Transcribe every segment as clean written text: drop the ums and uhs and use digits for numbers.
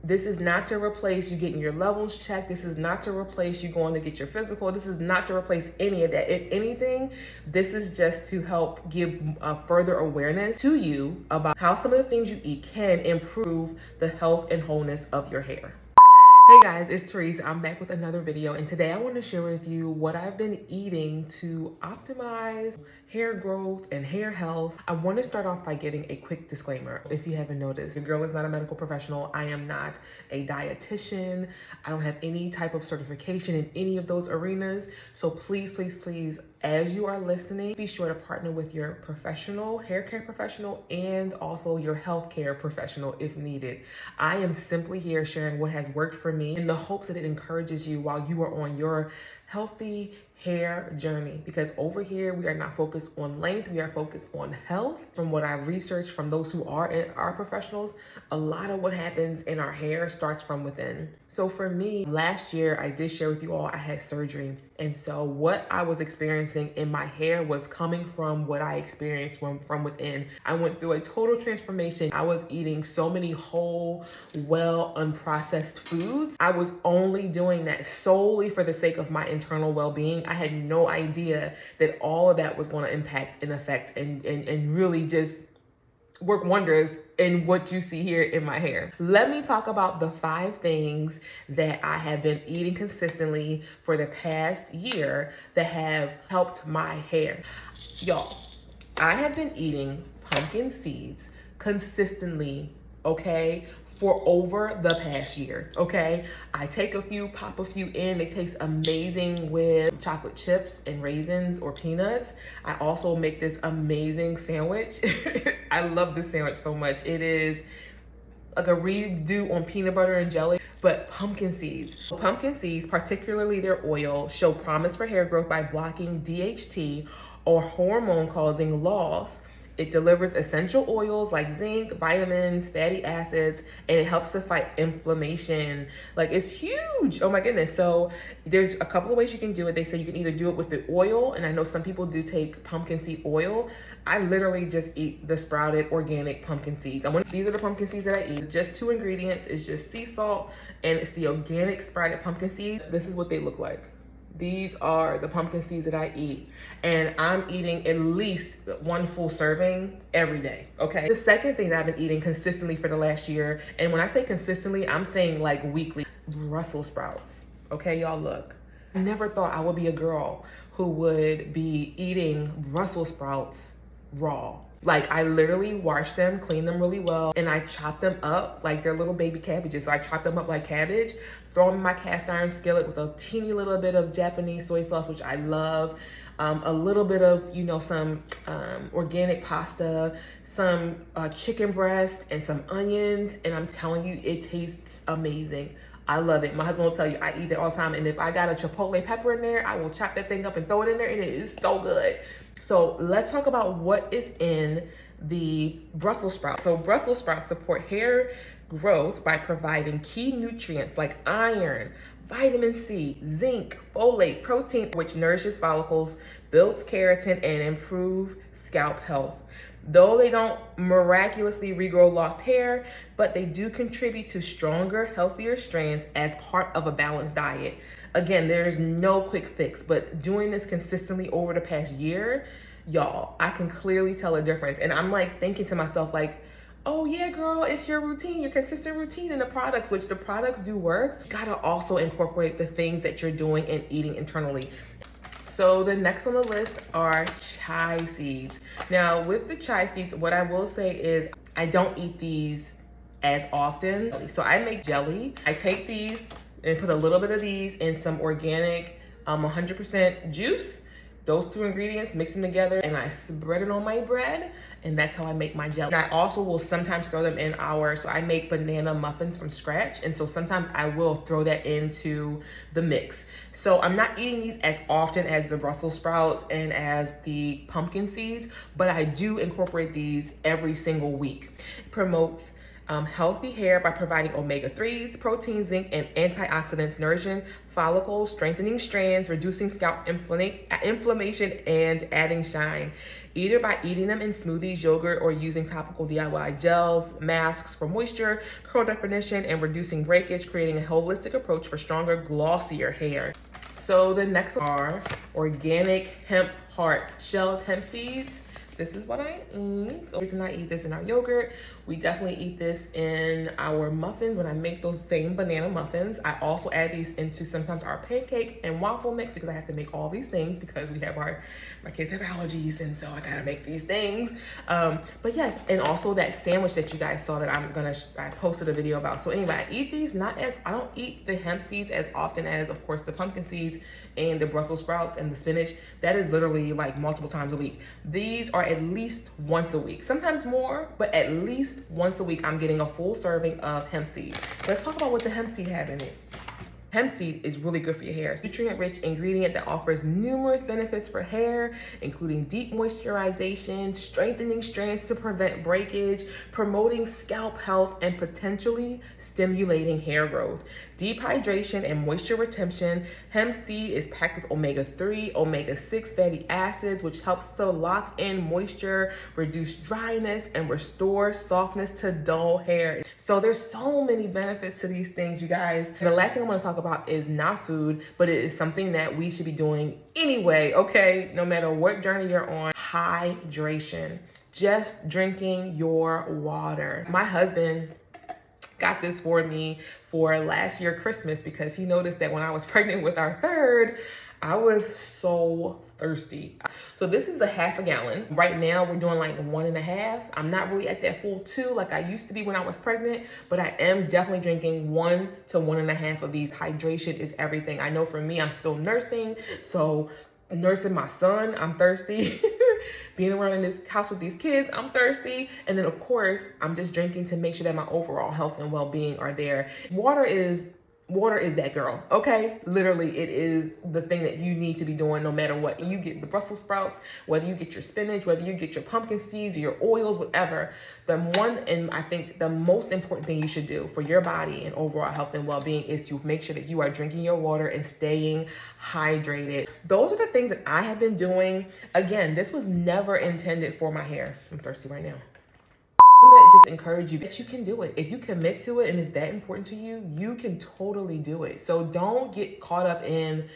This is not to replace you getting your levels checked. This is not to replace you going to get your physical. This is not to replace any of that. If anything, this is just to help give further awareness to you about how some of the things you eat can improve the health and wholeness of your hair. Hey guys, it's Therese. I'm back with another video, and today I want to share with you what I've been eating to optimize hair growth and hair health. I want to start off by giving a quick disclaimer. If you haven't noticed, your girl is not a medical professional. I am not a dietitian. I don't have any type of certification in any of those arenas. So please, as you are listening, be sure to partner with your professional, hair care professional, and also your healthcare professional if needed. I am simply here sharing what has worked for me in the hopes that it encourages you while you are on your healthy hair journey, because over here we are not focused on length, we are focused on health. From what I've researched from those who are professionals, a lot of what happens in our hair starts from within. So for me, last year I did share with you all I had surgery, and so what I was experiencing in my hair was coming from what I experienced from within. I went through a total transformation. I was eating so many whole, well, unprocessed foods. I was only doing that solely for the sake of my internal well-being. I had no idea that all of that was going to impact and affect and really just work wonders in what you see here in my hair. Let me talk about the 5 things that I have been eating consistently for the past year that have helped my hair. Y'all, I have been eating pumpkin seeds consistently, okay, for over the past year, okay? I take a few, pop a few in. They taste amazing with chocolate chips and raisins or peanuts. I also make this amazing sandwich. I love this sandwich so much. It is like a redo on peanut butter and jelly, but pumpkin seeds. Pumpkin seeds, particularly their oil, show promise for hair growth by blocking DHT or hormone-causing loss. It delivers essential oils like zinc, vitamins, fatty acids, and it helps to fight inflammation. Like, it's huge. Oh my goodness. So there's a couple of ways you can do it. They say you can either do it with the oil, and I know some people do take pumpkin seed oil. I literally just eat the sprouted organic pumpkin seeds. These are the pumpkin seeds that I eat. Just 2 ingredients. It's just sea salt, and it's the organic sprouted pumpkin seed. This is what they look like. These are the pumpkin seeds that I eat, and I'm eating at least 1 full serving every day, okay? The second thing that I've been eating consistently for the last year, and when I say consistently, I'm saying like weekly, Brussels sprouts, okay, y'all, look. I never thought I would be a girl who would be eating Brussels sprouts raw. Like, I literally wash them, clean them really well, and I chop them up like they're little baby cabbages. So I chop them up like cabbage, throw them in my cast iron skillet with a teeny little bit of Japanese soy sauce, which I love, a little bit of, some organic pasta, some chicken breast, and some onions, and I'm telling you, it tastes amazing. I love it. My husband will tell you I eat it all the time, and if I got a chipotle pepper in there, I will chop that thing up and throw it in there, and it is so good. So let's talk about what is in the Brussels sprouts. So Brussels sprouts support hair growth by providing key nutrients like iron, vitamin C, zinc, folate, protein, which nourishes follicles, builds keratin, and improves scalp health. Though they don't miraculously regrow lost hair, but they do contribute to stronger, healthier strands as part of a balanced diet. Again, there's no quick fix, but doing this consistently over the past year, y'all, I can clearly tell a difference. And I'm like thinking to myself, like, oh yeah, girl, it's your routine, your consistent routine in the products, which the products do work. You gotta also incorporate the things that you're doing and eating internally. So the next on the list are chia seeds. Now with the chia seeds, what I will say is I don't eat these as often. So I make jelly. I take these and put a little bit of these in some organic 100% juice. Those 2 ingredients, mix them together, and I spread it on my bread, and that's how I make my jelly. And I also will sometimes throw them in so I make banana muffins from scratch, and so sometimes I will throw that into the mix. So I'm not eating these as often as the Brussels sprouts and as the pumpkin seeds, but I do incorporate these every single week. It promotes Healthy hair by providing omega-3s, protein, zinc, and antioxidants, nourishing follicles, strengthening strands, reducing scalp inflammation, and adding shine. Either by eating them in smoothies, yogurt, or using topical DIY gels, masks for moisture, curl definition, and reducing breakage, creating a holistic approach for stronger, glossier hair. So the next are organic hemp hearts, shelled hemp seeds. This is what I eat. So we do not eat this in our yogurt. We definitely eat this in our muffins when I make those same banana muffins. I also add these into sometimes our pancake and waffle mix because I have to make all these things because we have my kids have allergies, and so I gotta make these things. But yes, and also that sandwich that you guys saw that I posted a video about. So anyway, I eat these I don't eat the hemp seeds as often as, of course, the pumpkin seeds and the Brussels sprouts and the spinach. That is literally like multiple times a week. These are at least once a week, sometimes more, but at least once a week I'm getting a full serving of hemp seed. Let's talk about what the hemp seed have in it. Hemp seed is really good for your hair. It's a nutrient-rich ingredient that offers numerous benefits for hair, including deep moisturization, strengthening strands to prevent breakage, promoting scalp health, and potentially stimulating hair growth. Deep hydration and moisture retention. Hemp seed is packed with omega-3, omega-6 fatty acids, which helps to lock in moisture, reduce dryness, and restore softness to dull hair. So there's so many benefits to these things, you guys. And the last thing I want to talk about is not food, but it is something that we should be doing anyway, okay? No matter what journey you're on, hydration. Just drinking your water. My husband got this for me for last year Christmas because he noticed that when I was pregnant with our third, I was so thirsty. So this is a half a gallon. Right now we're doing like 1.5. I'm not really at that full 2 like I used to be when I was pregnant, but I am definitely drinking 1 to 1.5 of these. Hydration is everything. I know for me, I'm still nursing. So nursing my son, I'm thirsty. Being around in this house with these kids, I'm thirsty. And then of course, I'm just drinking to make sure that my overall health and well-being are there. Water is that girl, okay? Literally, it is the thing that you need to be doing no matter what. You get the Brussels sprouts, whether you get your spinach, whether you get your pumpkin seeds or your oils, whatever. I think the most important thing you should do for your body and overall health and well-being is to make sure that you are drinking your water and staying hydrated. Those are the things that I have been doing. Again, this was never intended for my hair. I'm thirsty right now. I'm gonna just encourage you that you can do it. If you commit to it and it's that important to you, you can totally do it. So don't get caught up in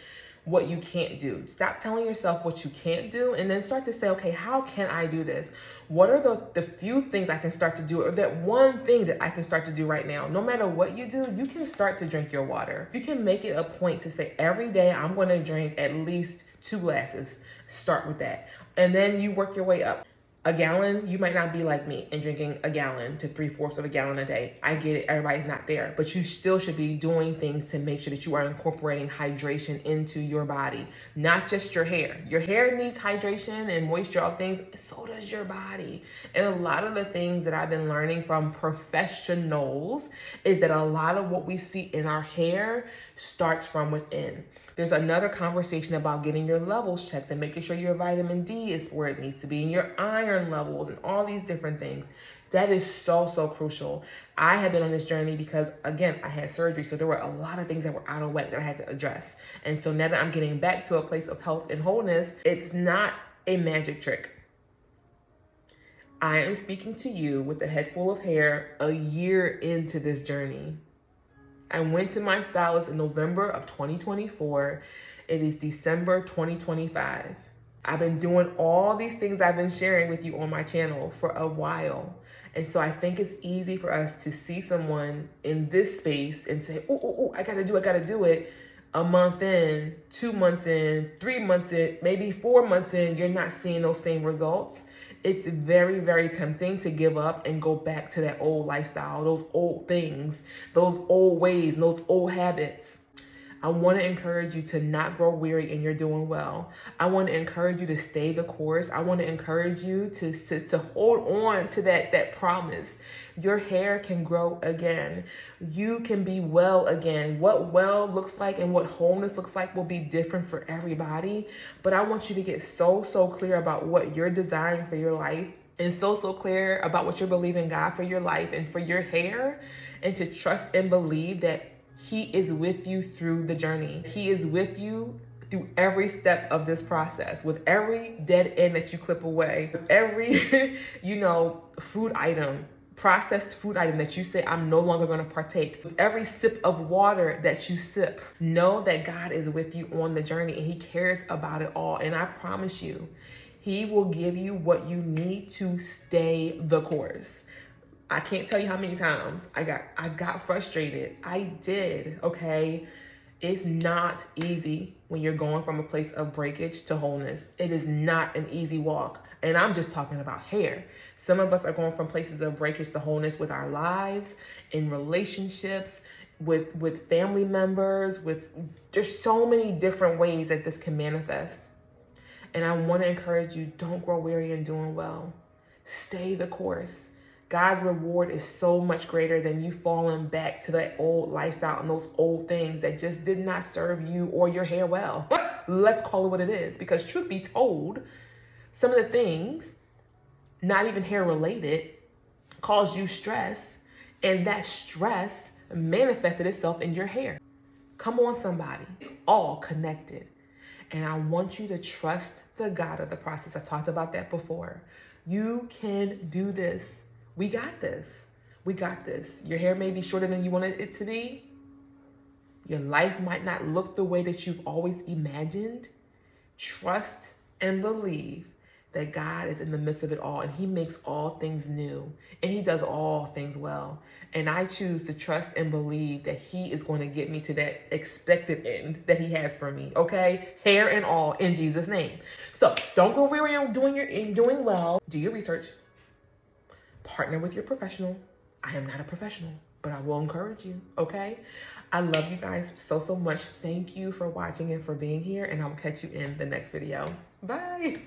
what you can't do. Stop telling yourself what you can't do and then start to say, okay, how can I do this? What are the few things I can start to do, or that one thing that I can start to do right now? No matter what you do, you can start to drink your water. You can make it a point to say every day I'm gonna drink at least 2 glasses. Start with that. And then you work your way up. A gallon, you might not be like me and drinking a gallon to 3/4 of a gallon a day. I get it, everybody's not there, but you still should be doing things to make sure that you are incorporating hydration into your body, not just your hair. Your hair needs hydration and moisture, all things, so does your body. And a lot of the things that I've been learning from professionals is that a lot of what we see in our hair starts from within. There's another conversation about getting your levels checked and making sure your vitamin D is where it needs to be, and your iron levels and all these different things. That is so, so crucial. I have been on this journey because, again, I had surgery, so there were a lot of things that were out of whack that I had to address. And so now that I'm getting back to a place of health and wholeness, it's not a magic trick. I am speaking to you with a head full of hair a year into this journey. I went to my stylist in November of 2024. It is December 2025. I've been doing all these things I've been sharing with you on my channel for a while. And so I think it's easy for us to see someone in this space and say, oh, I gotta do it. A month in, 2 months in, 3 months in, maybe 4 months in, you're not seeing those same results. It's very, very tempting to give up and go back to that old lifestyle, those old things, those old ways, and those old habits. I want to encourage you to not grow weary and you're doing well. I want to encourage you to stay the course. I want to encourage you to hold on to that promise. Your hair can grow again. You can be well again. What well looks like and what wholeness looks like will be different for everybody. But I want you to get so clear about what you're desiring for your life and so clear about what you're believing God for your life and for your hair, and to trust and believe that He is with you through the journey. He is with you through every step of this process, with every dead end that you clip away, with every, food item, processed food item that you say, I'm no longer going to partake, with every sip of water that you sip. Know that God is with you on the journey and He cares about it all. And I promise you, He will give you what you need to stay the course. I can't tell you how many times I got frustrated. I did, okay? It's not easy when you're going from a place of breakage to wholeness. It is not an easy walk. And I'm just talking about hair. Some of us are going from places of breakage to wholeness with our lives, in relationships, with family members, there's so many different ways that this can manifest. And I want to encourage you, don't grow weary in doing well. Stay the course. God's reward is so much greater than you falling back to that old lifestyle and those old things that just did not serve you or your hair well. Let's call it what it is. Because truth be told, some of the things, not even hair related, caused you stress. And that stress manifested itself in your hair. Come on, somebody. It's all connected. And I want you to trust the God of the process. I talked about that before. You can do this. We got this. We got this. Your hair may be shorter than you wanted it to be. Your life might not look the way that you've always imagined. Trust and believe that God is in the midst of it all, and He makes all things new, and He does all things well. And I choose to trust and believe that He is going to get me to that expected end that He has for me, okay? Hair and all, in Jesus' name. So don't go weary on doing well. Do your research. Partner with your professional. I am not a professional, but I will encourage you, okay? I love you guys so much. Thank you for watching and for being here, and I'll catch you in the next video. Bye.